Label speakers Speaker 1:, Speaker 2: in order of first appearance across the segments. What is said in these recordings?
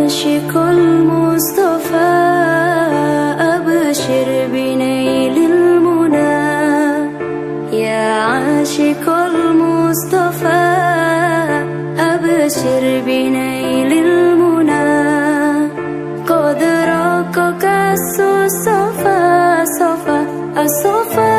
Speaker 1: asyiqol Mustafa, abshir binailil muna. Ya asyiqol Mustafa, abshir binailil muna. Qad raqaka as-safa, safa, as-safa.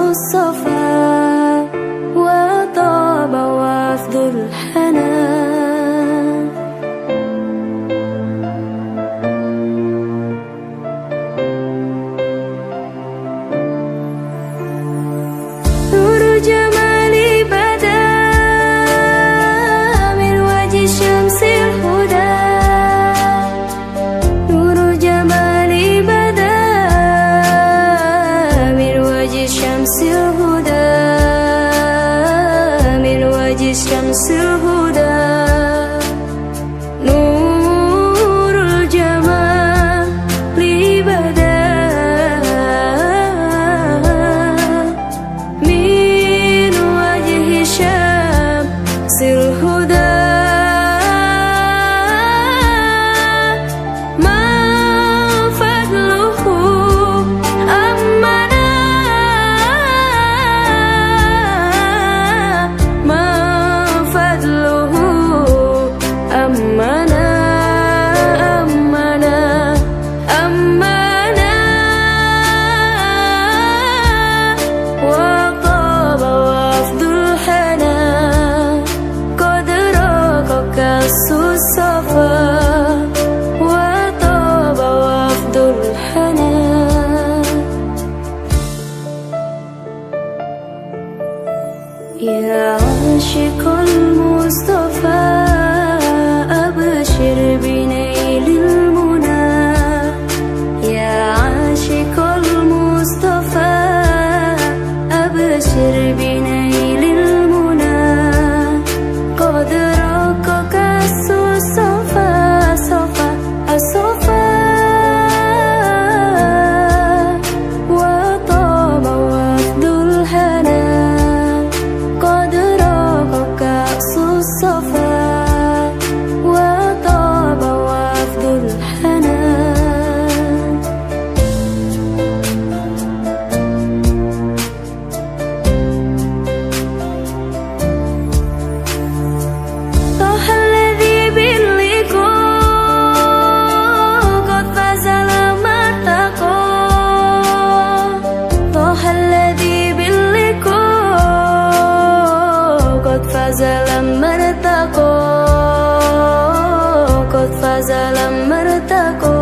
Speaker 1: الصفا وطاب وفد الحنان. نور جمالي بدا من وجه شمس الهدى. نور جمالي بدا من وجه شمس الهدى، من وجه شمس الهدى. نور الجمال بدا من وجه شمس الهدى. ما فضله أمنا، أمنا أمنا أمنا. وطاب وفد الحنان. قد رقك الصفا وطاب وفد الحنان. يا عاشق المصطفى، أبشر بنيل المنى. يا عاشق المصطفى، أبشر بنيل المنى. قد رقك الصفا، صفا، الصفا. وطاب وفد الحنان. قد رقك الصفا وطاب وفد الحنان. طه الذي باللقاء قد فاز لما ارتقى. طه الذي باللقاء قد فاز لما ارتقى. قد فاز لما ارتقى.